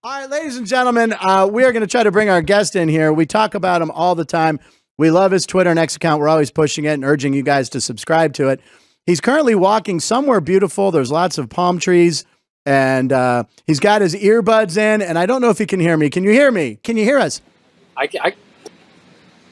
All right, ladies and gentlemen, we are going to try to bring our guest in here. We talk about him all the time. We love his Twitter and X account. We're always pushing it and urging you guys to subscribe to it. He's currently walking somewhere beautiful. There's lots of palm trees, and he's got his earbuds in, and I don't know if he can hear me. Can you hear me? Can you hear us?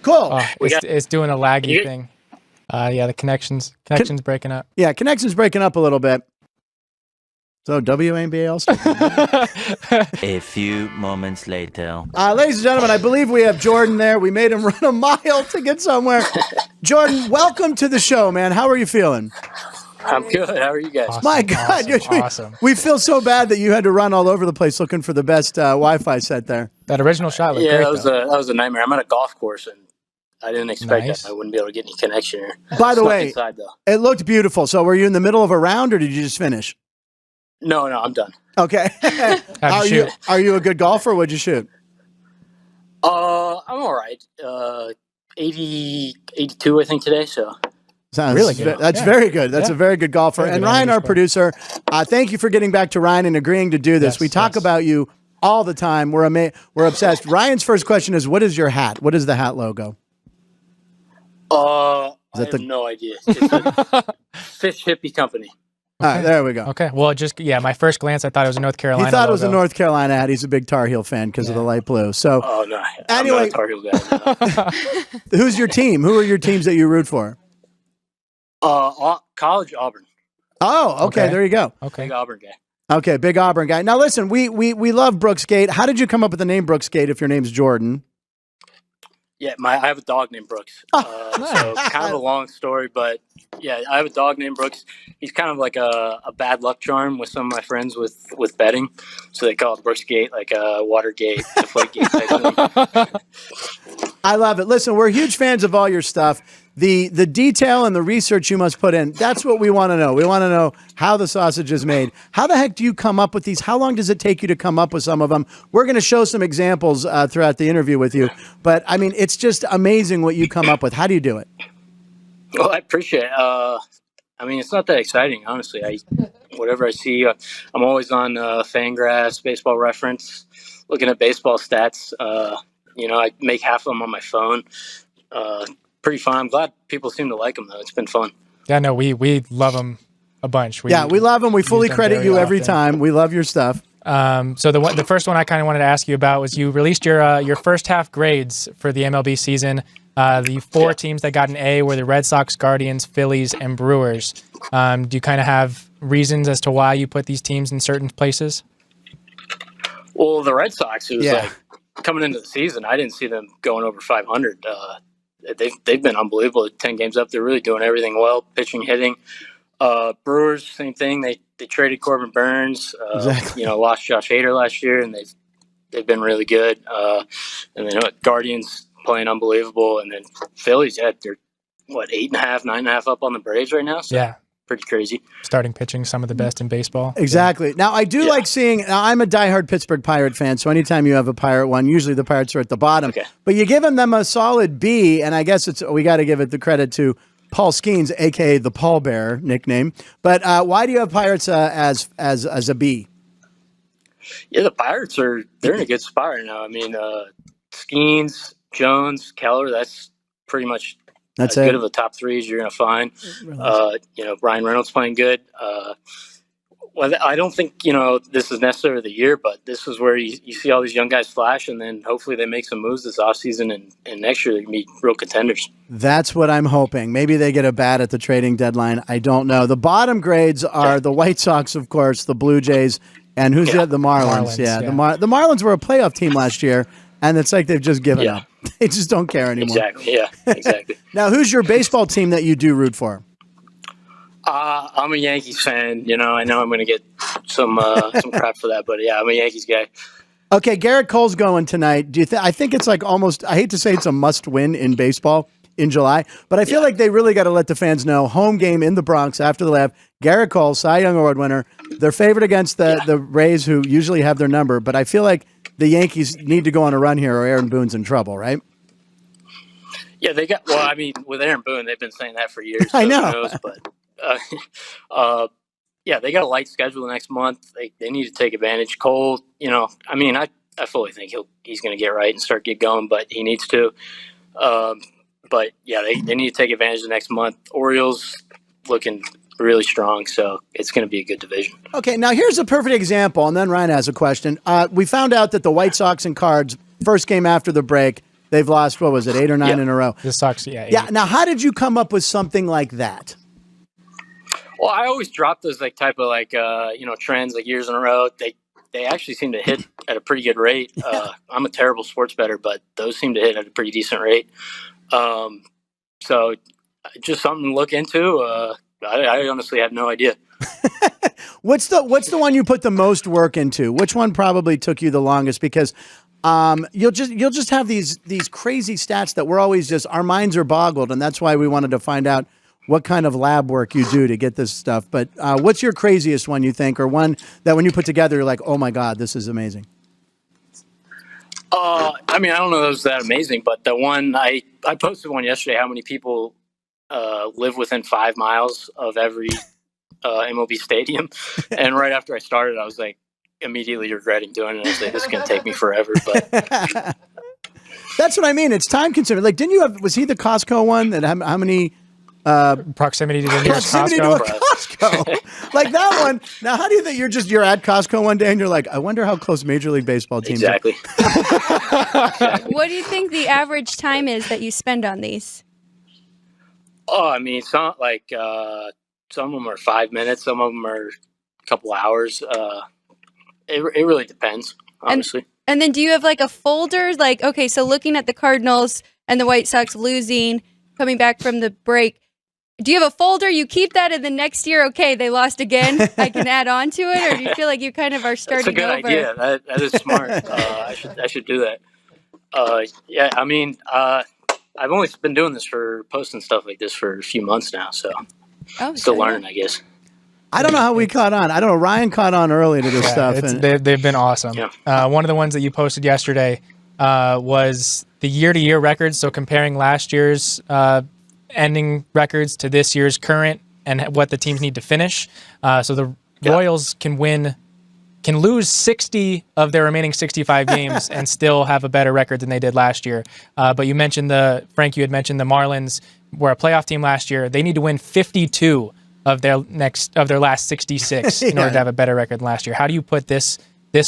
Cool. Oh, it's doing a laggy thing. Yeah, the connection's breaking up. Yeah, connection's breaking up a little bit. So WNBA also. A few moments later. Ladies and gentlemen, I believe we have Jordan there. We made him run a mile to get somewhere. Jordan, welcome to the show, man. How are you feeling? I'm good. How are you guys? Awesome, my God. Awesome. We feel so bad that you had to run all over the place looking for the best Wi-Fi set there. That original shot looked great, that was a nightmare. I'm at a golf course, and I didn't expect that I wouldn't be able to get any connection here. By the way, inside, though. It looked beautiful. So were you in the middle of a round, or did you just finish? No, I'm done. Okay. Are you a good golfer? What'd you shoot? I'm all right. 82, I think, today. So sounds really good. That's very good. That's a very good golfer. Very and good Ryan, our producer, thank you for getting back to Ryan and agreeing to do this. We talk about you all the time. We're obsessed. Ryan's first question is, what is your hat? What is the hat logo? I have no idea. It's a fish hippie company. All right, there we go. Okay, well, my first glance, I thought it was a North Carolina. He thought logo. It was a North Carolina hat. He's a big Tar Heel fan because of the light blue. So, no. Anyway, I'm not a Tar Heel guy. No. Who's your team? Who are your teams that you root for? College Auburn. Oh, okay. There you go. Okay, big Auburn guy. Okay, big Auburn guy. Now, listen, we love BrooksGate. How did you come up with the name BrooksGate if your name's Jordan? Yeah, I have a dog named Brooks. So kind of a long story, but yeah, I have a dog named Brooks. He's kind of like a bad luck charm with some of my friends with betting. So they call it BrooksGate, like a Watergate, Deflategate type thing. I love it. Listen, we're huge fans of all your stuff. The detail and the research you must put in, that's what we want to know. We want to know how the sausage is made. How the heck do you come up with these? How long does it take you to come up with some of them? We're going to show some examples throughout the interview with you. But, I mean, it's just amazing what you come up with. How do you do it? Well, I appreciate it. I mean, it's not that exciting, honestly. Whatever I see, I'm always on Fangraphs, Baseball Reference, looking at baseball stats. I make half of them on my phone. Pretty fun. I'm glad people seem to like them, though. It's been fun. Yeah, no, we love them a bunch. We love them. We fully credit you every time. We love your stuff. So the first one I kind of wanted to ask you about was you released your first half grades for the MLB season. The four teams that got an A were the Red Sox, Guardians, Phillies, and Brewers. Do you kind of have reasons as to why you put these teams in certain places? Well, the Red Sox, it was like coming into the season, I didn't see them going over 500. They've been unbelievable. 10 games up, they're really doing everything well, pitching, hitting. Brewers, same thing. They traded Corbin Burns. Lost Josh Hader last year, and they've been really good. And then Guardians playing unbelievable, and then Phillies, they're 8.5, 9.5 up on the Braves right now. So pretty crazy. Starting pitching, some of the best in baseball. Exactly. Now, I do like seeing, I'm a diehard Pittsburgh Pirate fan, so anytime you have a Pirate one, usually the Pirates are at the bottom. Okay. But you're giving them a solid B, and I guess we got to give it the credit to Paul Skeens, a.k.a. the Paul Bear nickname. But why do you have Pirates as a B? Yeah, the Pirates they're in a good spot right now. I mean, Skeens, Jones, Keller, that's pretty much as good of a top three as you're going to find. Ryan Reynolds playing good. Well, I don't think, this is necessarily the year, but this is where you see all these young guys flash, and then hopefully they make some moves this offseason, and next year they can be real contenders. That's what I'm hoping. Maybe they get a bat at the trading deadline. I don't know. The bottom grades are the White Sox, of course, the Blue Jays, and who's the Marlins. The Marlins were a playoff team last year, and it's like they've just given up. They just don't care anymore. Exactly. Now, who's your baseball team that you do root for? I'm a Yankees fan. I know I'm going to get some crap for that, but yeah, I'm a Yankees guy. Okay, Garrett Cole's going tonight. Do you I think it's like almost, I hate to say it's a must-win in baseball in July, but I feel like they really got to let the fans know, home game in the Bronx after the lab, Garrett Cole, Cy Young Award winner. They're favored against the Rays, who usually have their number, but I feel like the Yankees need to go on a run here or Aaron Boone's in trouble, right? Yeah, with Aaron Boone, they've been saying that for years. So I know. Who knows, but yeah, they got a light schedule next month. They need to take advantage. Cole, I fully think he's going to get right and get going, but he needs to. But yeah, they need to take advantage of the next month. Orioles looking really strong, so it's going to be a good division. Okay, now here's a perfect example, and then Ryan has a question. We found out that the White Sox and Cards, first game after the break, they've lost, 8 or 9 in a row? The Sox, yeah. 8. Yeah, now how did you come up with something like that? Well, I always drop those type of trends years in a row. They actually seem to hit at a pretty good rate. I'm a terrible sports bettor, but those seem to hit at a pretty decent rate. So just something to look into. I honestly have no idea. What's the one you put the most work into? Which one probably took you the longest? Because you'll just have these crazy stats that we're always our minds are boggled, and that's why we wanted to find out what kind of lab work you do to get this stuff. But what's your craziest one, you think, or one that when you put together, you're like, oh my God, this is amazing? I don't know if it was that amazing, but the one I posted one yesterday, how many people live within 5 miles of every MLB stadium. And right after I started, I was immediately regretting doing it. I was this is going to take me forever. But that's what I mean. It's time consuming. Was he the Costco one? That how many proximity to the nearest proximity Costco? to a Costco. That one. Now, how do you think you're at Costco one day and you're like, I wonder how close Major League Baseball teams exactly. are. What do you think the average time is that you spend on these? Oh, it's not some of them are 5 minutes, some of them are a couple hours. It really depends, honestly. And then do you have a folder? Okay, so looking at the Cardinals and the White Sox losing, coming back from the break, do you have a folder? You keep that, and the next year, okay, they lost again, I can add on to it? Or do you feel like you kind of are starting over? That's a good idea. That is smart. I should do that. I've only been doing this posting stuff like this for a few months now, so still learning, I guess. I don't know how we caught on. I don't know. Ryan caught on early to this stuff. They've been awesome. Yeah. One of the ones that you posted yesterday was the year-to-year records, so comparing last year's ending records to this year's current and what the teams need to finish. So the Royals can lose 60 of their remaining 65 games and still have a better record than they did last year. But you mentioned Frank, you had mentioned the Marlins were a playoff team last year. They need to win 52 of their last 66 in order to have a better record than last year. How do you put this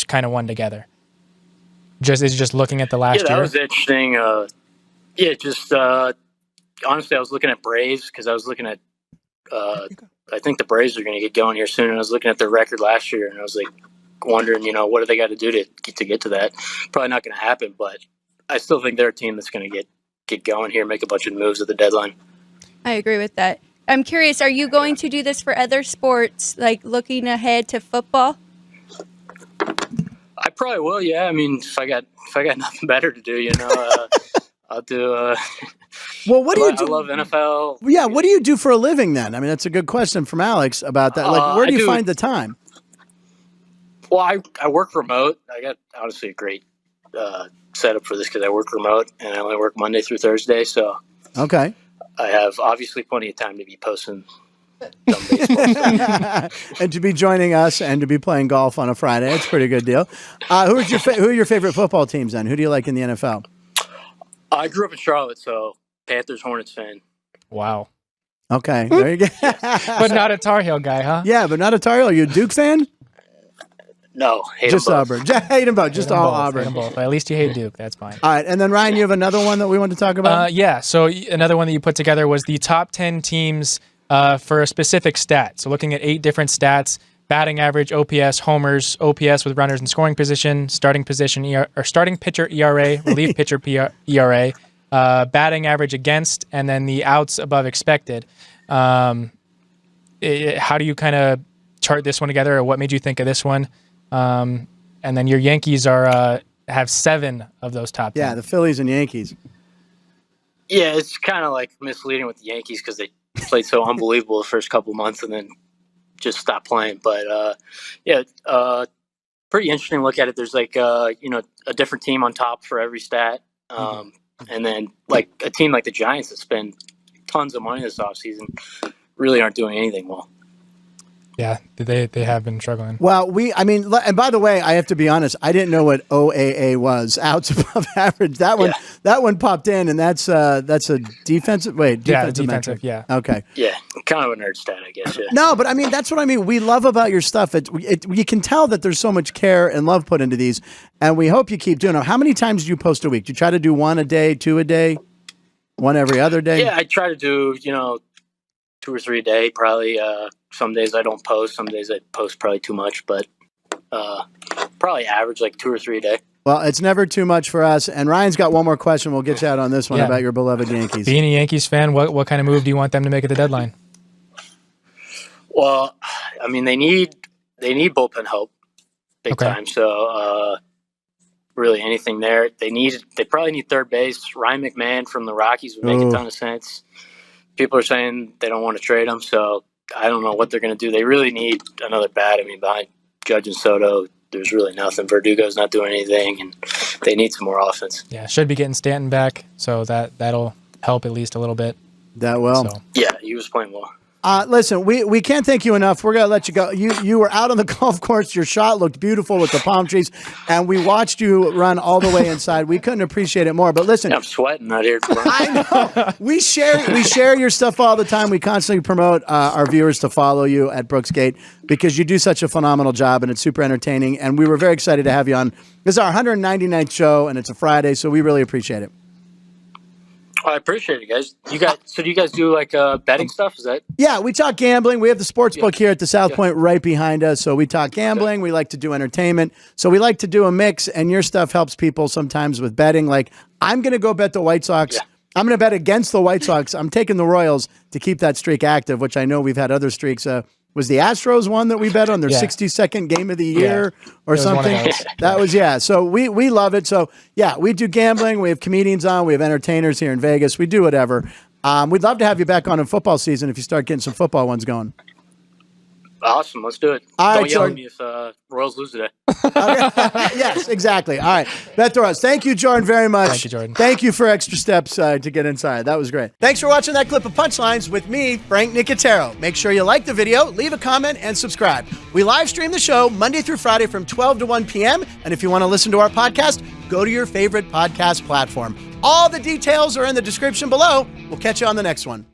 kind of one together? Just looking at the last year? Yeah, that was interesting. Honestly, I was looking at Braves because I was looking at I think the Braves are going to get going here soon. And I was looking at their record last year, and I was wondering, what do they got to do to get to that? Probably not going to happen, but I still think they're a team that's going to get going here, make a bunch of moves at the deadline. I agree with that. I'm curious, are you going to do this for other sports, looking ahead to football? I probably will, yeah. If I got nothing better to do, I'll do. Well, what do you do? I love NFL. Yeah, what do you do for a living then? That's a good question from Alex about that. Where do you find the time? Well, I work remote. I got honestly a great setup for this because I work remote and I only work Monday through Thursday. So okay, I have obviously plenty of time to be posting dumb baseball stuff. And to be joining us and to be playing golf on a Friday. It's a pretty good deal. Who are your favorite football teams then? Who do you like in the NFL? I grew up in Charlotte, so Panthers, Hornets fan. Wow. Okay, there you go. But not a Tar Heel guy, huh? Yeah, but not a Tar Heel. Are you a Duke fan? No, just Auburn. Hate them both. Just all Auburn. Hate them both. But at least you hate Duke. That's fine. All right, and then Ryan, you have another one that we want to talk about? Yeah. So another one that you put together was the top 10 teams for a specific stat. So looking at 8 different stats: batting average, OPS, homers, OPS with runners in scoring position, starting position or starting pitcher ERA, relief pitcher ERA, batting average against, and then the outs above expected. How do you kind of chart this one together, or what made you think of this one? And then your Yankees have 7 of those top 10. Yeah, the Phillies and Yankees. Yeah, it's kind of misleading with the Yankees because they played so unbelievable the first couple months and then just stopped playing. But pretty interesting look at it. There's a different team on top for every stat, and then a team like the Giants that spend tons of money this offseason really aren't doing anything well. Yeah, they have been struggling. Well, and by the way, I have to be honest, I didn't know what OAA was, outs above average. That one popped in, and that's a defensive. Wait, defensive metric. Yeah. Okay. Yeah, kind of a nerd stat, I guess. Yeah. No, but I mean, that's what I mean. We love about your stuff. You can tell that there's so much care and love put into these, and we hope you keep doing them. How many times do you post a week? Do you try to do one a day, two a day, one every other day? Yeah, I try to do 2 or 3 a day, probably. Some days I don't post. Some days I post probably too much, but probably average like 2 or 3 a day. Well, it's never too much for us. And Ryan's got one more question. We'll get you out on this one about your beloved Yankees. Being a Yankees fan, what kind of move do you want them to make at the deadline? Well, I mean, they need bullpen help big time. So really anything there. They probably need third base. Ryan McMahon from the Rockies would make a ton of sense. People are saying they don't want to trade him, so I don't know what they're going to do. They really need another bat. I mean, behind Judge and Soto, there's really nothing. Verdugo's not doing anything, and they need some more offense. Yeah, should be getting Stanton back, so that'll help at least a little bit. That will. So. Yeah, he was playing well. Listen, we can't thank you enough. We're going to let you go. You were out on the golf course. Your shot looked beautiful with the palm trees, and we watched you run all the way inside. We couldn't appreciate it more. But listen, I'm sweating out here. I know. We share your stuff all the time. We constantly promote our viewers to follow you at BrooksGate because you do such a phenomenal job, and it's super entertaining. And we were very excited to have you on. This is our 199th show, and it's a Friday, so we really appreciate it. I appreciate it, guys. So do you guys do like betting stuff? Is that? Yeah, we talk gambling. We have the sports book here at the South Point right behind us. So we talk gambling. We like to do entertainment. So we like to do a mix, and your stuff helps people sometimes with betting. Like, I'm going to go bet the White Sox. Yeah. I'm going to bet against the White Sox. I'm taking the Royals to keep that streak active, which I know we've had other streaks. Was the Astros one that we bet on their 62nd game of the year or something? That was, So we love it. So, we do gambling. We have comedians on. We have entertainers here in Vegas. We do whatever. We'd love to have you back on in football season if you start getting some football ones going. Awesome. Let's do it. Don't yell at me if Royals lose today. Yes, exactly. All right. Bet to us. Thank you, Jordan, very much. Thank you, Jordan. Thank you for extra steps to get inside. That was great. Thanks for watching that clip of Punchlines with me, Frank Nicotero. Make sure you like the video, leave a comment, and subscribe. We live stream the show Monday through Friday from 12 to 1 p.m. And if you want to listen to our podcast, go to your favorite podcast platform. All the details are in the description below. We'll catch you on the next one.